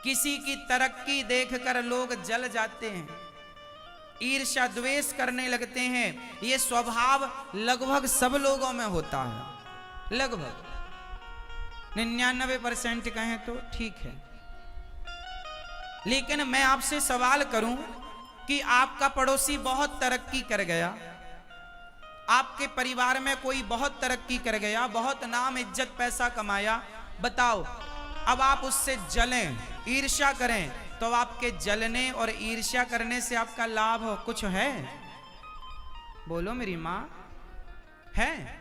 किसी की तरक्की देखकर लोग जल जाते हैं, ईर्ष्या द्वेष करने लगते हैं। ये स्वभाव लगभग सब लोगों में होता है, लगभग 99% कहें तो ठीक है। लेकिन मैं आपसे सवाल करूं कि आपका पड़ोसी बहुत तरक्की कर गया, आपके परिवार में कोई बहुत तरक्की कर गया, बहुत नाम इज्जत पैसा कमाया, बताओ अब आप उससे जलें, ईर्ष्या करें, तो आपके जलने और ईर्ष्या करने से आपका लाभ कुछ है? बोलो मेरी मां, है?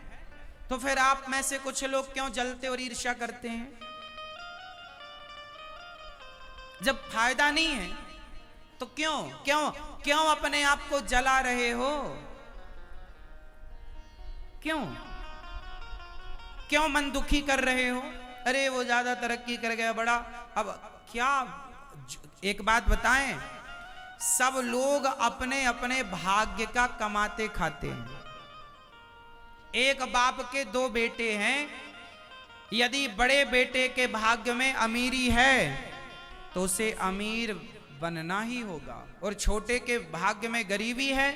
तो फिर आप में से कुछ लोग क्यों जलते और ईर्ष्या करते हैं? जब फायदा नहीं है तो क्यों क्यों क्यों अपने आप को जला रहे हो? क्यों क्यों मन दुखी कर रहे हो? अरे वो ज्यादा तरक्की कर गया बड़ा। अब क्या एक बात बताएं, सब लोग अपने अपने भाग्य का कमाते खाते हैं। एक बाप के दो बेटे हैं, यदि बड़े बेटे के भाग्य में अमीरी है तो उसे अमीर बनना ही होगा, और छोटे के भाग्य में गरीबी है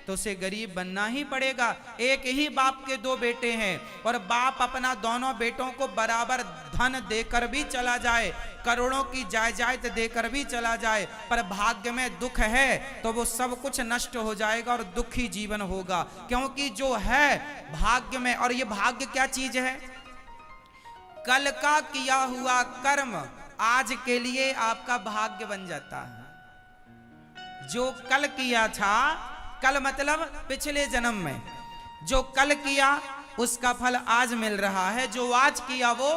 तो उसे गरीब बनना ही पड़ेगा। एक ही बाप के दो बेटे हैं और बाप अपना दोनों बेटों को बराबर धन देकर भी चला जाए, करोड़ों की जायदाद देकर भी चला जाए, पर भाग्य में दुख है तो वो सब कुछ नष्ट हो जाएगा और दुखी जीवन होगा। क्योंकि जो है भाग्य में, और ये भाग्य क्या चीज है? कल का किया हुआ कर्म आज के लिए आपका भाग्य बन जाता है। जो कल किया था, कल मतलब पिछले जन्म में जो कल किया उसका फल आज मिल रहा है। जो आज किया वो,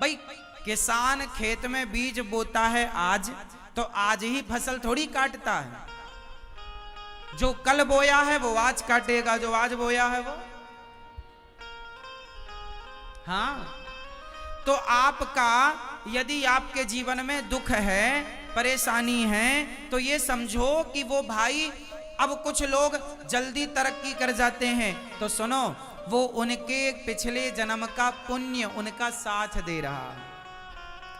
भाई किसान खेत में बीज बोता है आज, तो आज ही फसल थोड़ी काटता है। जो कल बोया है वो आज काटेगा, जो आज बोया है वो। हाँ, तो आपका यदि आपके जीवन में दुख है, परेशानी है, तो ये समझो कि वो भाई, अब कुछ लोग जल्दी तरक्की कर जाते हैं तो सुनो, वो उनके पिछले जन्म का पुण्य उनका साथ दे रहा है,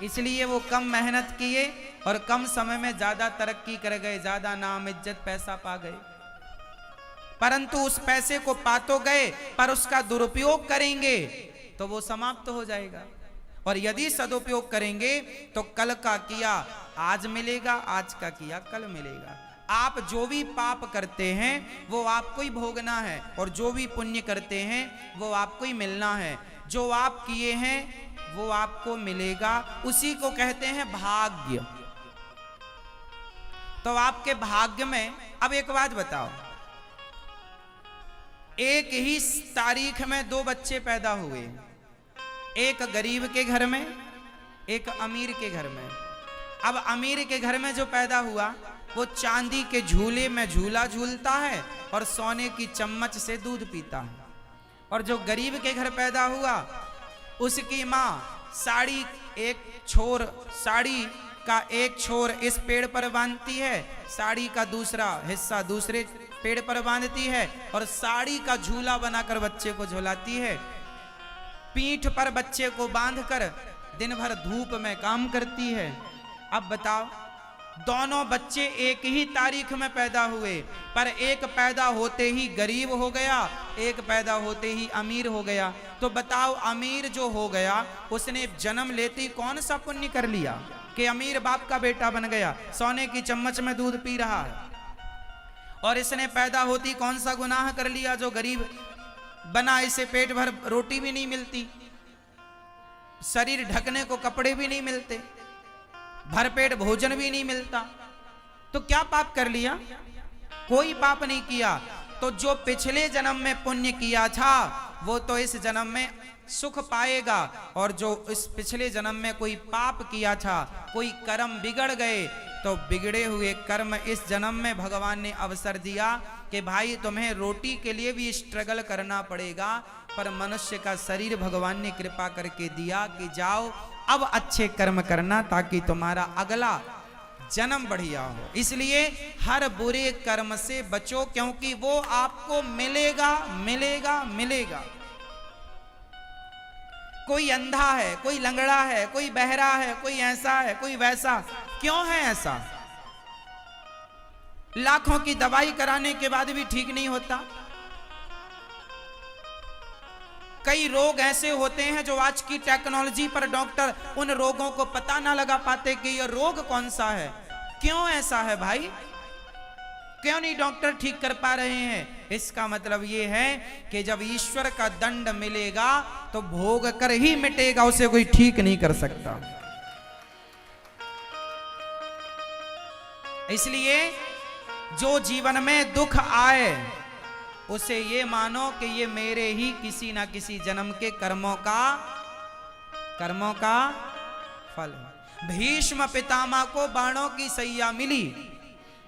इसलिए वो कम मेहनत किए और कम समय में ज्यादा तरक्की कर गए, ज्यादा नाम इज्जत पैसा पा गए। परंतु उस पैसे को पा तो गए, पर उसका दुरुपयोग करेंगे तो वो समाप्त हो जाएगा। और यदि सदुपयोग करेंगे तो कल का किया आज मिलेगा, आज का किया कल मिलेगा। आप जो भी पाप करते हैं वो आपको ही भोगना है, और जो भी पुण्य करते हैं वो आपको ही मिलना है। जो आप किए हैं वो आपको मिलेगा, उसी को कहते हैं भाग्य। तो आपके भाग्य में, अब एक बात बताओ, एक ही तारीख में दो बच्चे पैदा हुए, एक गरीब के घर में, एक अमीर के घर में। अब अमीर के घर में जो पैदा हुआ वो चांदी के झूले में झूला झूलता है और सोने की चम्मच से दूध पीता है। और जो गरीब के घर पैदा हुआ उसकी माँ साड़ी का एक छोर इस पेड़ पर बांधती है, साड़ी का दूसरा हिस्सा दूसरे पेड़ पर बांधती है और साड़ी का झूला बनाकर बच्चे को झुलाती है। पीठ पर बच्चे को बांधकर दिन भर धूप में काम करती है। अब बताओ, दोनों बच्चे एक ही तारीख में पैदा हुए, पर एक पैदा होते ही गरीब हो गया, एक पैदा होते ही अमीर हो गया। तो बताओ, अमीर जो हो गया उसने जन्म लेते ही कौन सा पुण्य कर लिया कि अमीर बाप का बेटा बन गया, सोने की चम्मच में दूध पी रहा है। और इसने पैदा होती कौन सा गुनाह कर लिया, जो गरीब बना, इसे पेट भर रोटी भी नहीं मिलती, शरीर ढकने को कपड़े भी नहीं मिलते, भरपेट भोजन भी नहीं मिलता। तो क्या पाप कर लिया? कोई पाप नहीं किया। तो जो पिछले जन्म में पुण्य किया था वो तो इस जन्म में सुख पाएगा, और जो इस पिछले जन्म में कोई पाप किया था, कोई कर्म बिगड़ गए, तो बिगड़े हुए कर्म इस जन्म में भगवान ने अवसर दिया कि भाई तुम्हें रोटी के लिए भी स्ट्रगल करना पड़ेगा, पर मनुष्य का शरीर भगवान ने कृपा करके दिया कि जाओ अब अच्छे कर्म करना ताकि तुम्हारा अगला जन्म बढ़िया हो। इसलिए हर बुरे कर्म से बचो, क्योंकि वो आपको मिलेगा मिलेगा मिलेगा। कोई अंधा है, कोई लंगड़ा है, कोई बहरा है, कोई ऐसा है, कोई वैसा। क्यों है ऐसा? लाखों की दवाई कराने के बाद भी ठीक नहीं होता। कई रोग ऐसे होते हैं जो आज की टेक्नोलॉजी पर डॉक्टर उन रोगों को पता ना लगा पाते कि यह रोग कौन सा है। क्यों ऐसा है भाई? क्यों नहीं डॉक्टर ठीक कर पा रहे हैं? इसका मतलब यह है कि जब ईश्वर का दंड मिलेगा तो भोग कर ही मिटेगा, उसे कोई ठीक नहीं कर सकता। इसलिए जो जीवन में दुख आए उसे ये मानो कि ये मेरे ही किसी ना किसी जन्म के कर्मों का फल है। भीष्म पितामह को बाणों की सैया मिली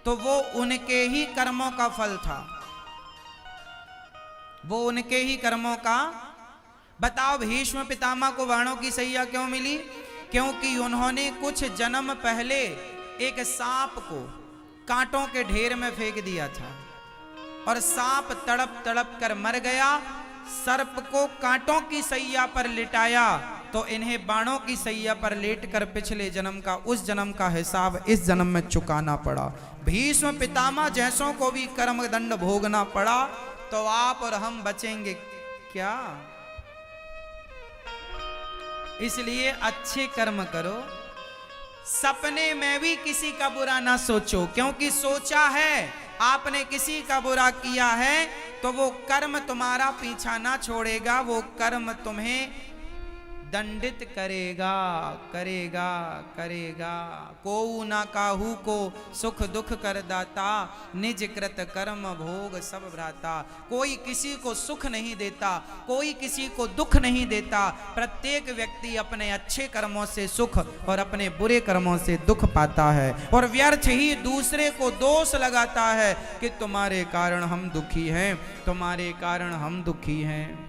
तो वो उनके ही कर्मों का फल था, वो उनके ही कर्मों का। बताओ भीष्म पितामह को बाणों की सैया क्यों मिली? क्योंकि उन्होंने कुछ जन्म पहले एक सांप को कांटों के ढेर में फेंक दिया था और सांप तड़प तड़प कर मर गया। सर्प को कांटों की सैया पर लिटाया तो इन्हें बाणों की सैया पर लेटकर पिछले जन्म का, उस जन्म का हिसाब इस जन्म में चुकाना पड़ा। भीष्म पितामह जैसों को भी कर्म दंड भोगना पड़ा तो आप और हम बचेंगे क्या? इसलिए अच्छे कर्म करो, सपने में भी किसी का बुरा ना सोचो, क्योंकि सोचा है आपने किसी का बुरा किया है तो वो कर्म तुम्हारा पीछा ना छोड़ेगा, वो कर्म तुम्हें दंडित करेगा करेगा करेगा। को ना काहू को सुख दुख कर दाता, निज कृत कर्म भोग सब भ्राता। कोई किसी को सुख नहीं देता, कोई किसी को दुख नहीं देता। प्रत्येक व्यक्ति अपने अच्छे कर्मों से सुख और अपने बुरे कर्मों से दुख पाता है और व्यर्थ ही दूसरे को दोष लगाता है कि तुम्हारे कारण हम दुखी हैं, तुम्हारे कारण हम दुखी हैं।